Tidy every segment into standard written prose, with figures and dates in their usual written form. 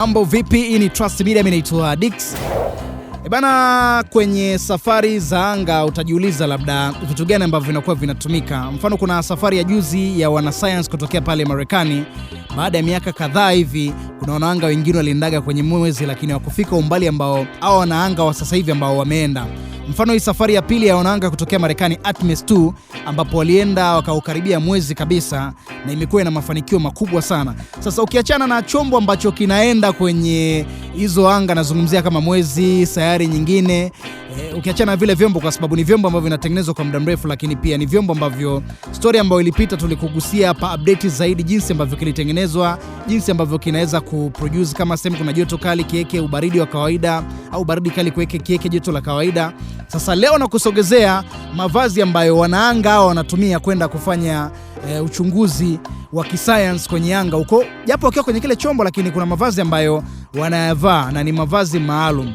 Mambo vipi? Hii ni Trust Media, mimi naitwa Dix. Bana, kwenye safari za anga utajiuliza labda vitu gani ambavyo vinakuwa vinatumika. Mfano, kuna safari ya juzi ya wanasayansi kutokea pale Marekani. Baada ya miaka kadhaa hivi, kuna wanaanga wengine waliendaga kwenye mwezi lakini hawakufika umbali ambao hao wanaanga wa sasa hivi ambao wameenda. Mfano, hii safari ya pili ya wanaanga kutokea Marekani, Artemis 2, ambapo walienda wakaukaribia mwezi kabisa na imekuwa na mafanikio makubwa sana. Sasa ukiachana na chombo ambacho kinaenda kwenye hizo anga, nazungumzia kama mwezi, sayari nyingine, ukiachana vile vyombo, kwa sababu ni vyombo ambavyo vinatengenezwa kwa muda mrefu, lakini pia ni vyombo ambavyo story ambayo ilipita tulikugusia hapa, update zaidi jinsi ambavyo kilitengenezwa, jinsi ambavyo kinaweza kuproduce, kama sehemu kuna joto kali kiweke ubaridi wa kawaida, au baridi kali kiweke joto la kawaida. Sasa leo nakusogezea mavazi ambayo wanaanga hao wanatumia kwenda kufanya uchunguzi wa kisayansi kwenye anga huko, japo wakiwa kwenye kile chombo, lakini kuna mavazi ambayo wanayavaa na ni mavazi maalum.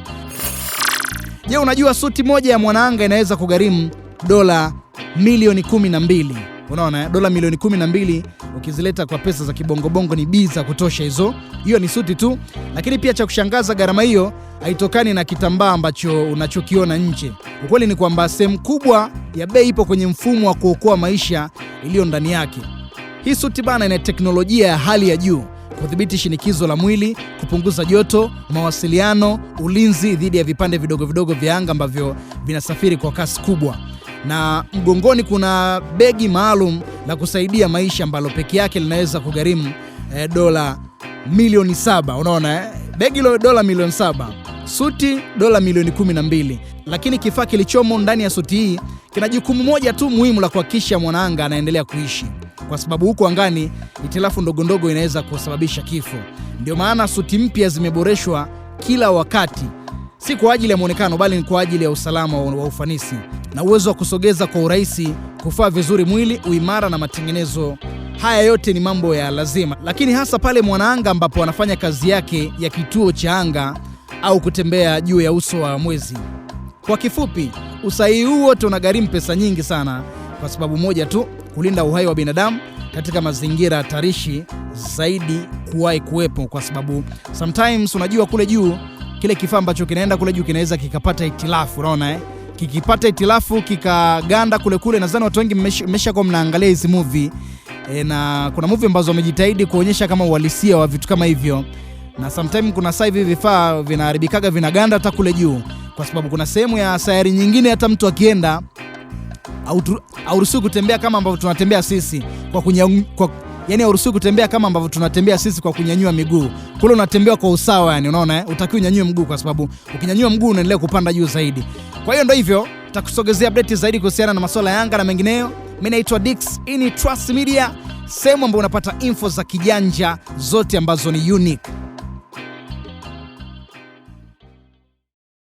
Je, unajua suti moja ya mwanaanga inaweza kugharimu dola milioni 12? Unaona, dola milioni 12 ukizileta kwa pesa za kibongobongo ni biza kutosha hizo. Hiyo ni suti tu, lakini pia cha kushangaza, gharama hiyo haitokani na kitambaa ambacho unachokiona nje. Ukweli ni kwamba sehemu kubwa ya bei ipo kwenye mfumo wa kuokoa maisha iliyo ndani yake. Hii suti bana ina teknolojia ya hali ya juu, kudhibiti shinikizo la mwili, kupunguza joto, mawasiliano, ulinzi dhidi ya vipande vidogo vidogo vya anga ambavyo vinasafiri kwa kasi kubwa. Na mgongoni kuna begi maalum la kusaidia maisha ambalo peke yake linaweza kugharimu dola milioni 7. Unaona, begi lo dola milioni 7, suti dola milioni 12. Lakini kifaa kilichomo ndani ya suti hii kina jukumu moja tu muhimu la kuhakikisha mwanaanga anaendelea kuishi, kwa sababu huko angani hitilafu ndogo ndogo inaweza kusababisha kifo. Ndio maana suti mpya zimeboreshwa kila wakati, si kwa ajili ya muonekano, bali ni kwa ajili ya usalama wa ufanisi na uwezo wa kusogeza kwa urahisi, kufaa vizuri mwili, uimara na matengenezo. Haya yote ni mambo ya lazima, lakini hasa pale mwanaanga ambapo anafanya kazi yake ya kituo cha anga au kutembea juu ya uso wa mwezi. Kwa kifupi, usahihi huu wote unagharimu pesa nyingi sana, kwa sababu moja tu, kulinda uhai wa binadamu katika mazingira hatarishi zaidi kuwahi kuwepo. Kwa sababu sometimes unajua kule juu, kile kifaa ambacho kinaenda kule juu kinaweza kikapata hitilafu. Unaona, kikipata hitilafu kikaganda kule, nadhani watu wengi mmeshakuwa mnaangalia hizi movie na kuna movie ambazo wamejitahidi kuonyesha kama uhalisia wa vitu kama hivyo, na sometimes kuna sasa hivi vifaa vinaharibikaga, vinaganda hata kule juu, kwa sababu kuna sehemu ya sayari nyingine hata mtu akienda hauruhusiwi kutembea kama ambavyo tunatembea sisi yani hauruhusiwi kutembea kama ambavyo tunatembea sisi kwa kunyanyua miguu. Kule unatembea kwa usawa, yani unaona, utakiwa unyanyue mguu, kwa sababu ukinyanyua mguu unaendelea kupanda juu zaidi. Kwa hiyo ndio hivyo, tutakusogezea update zaidi kuhusiana na masuala ya anga na mengineyo. Mimi naitwa Dix, hii ni Trust Media, sehemu ambayo unapata info za kijanja zote ambazo ni unique.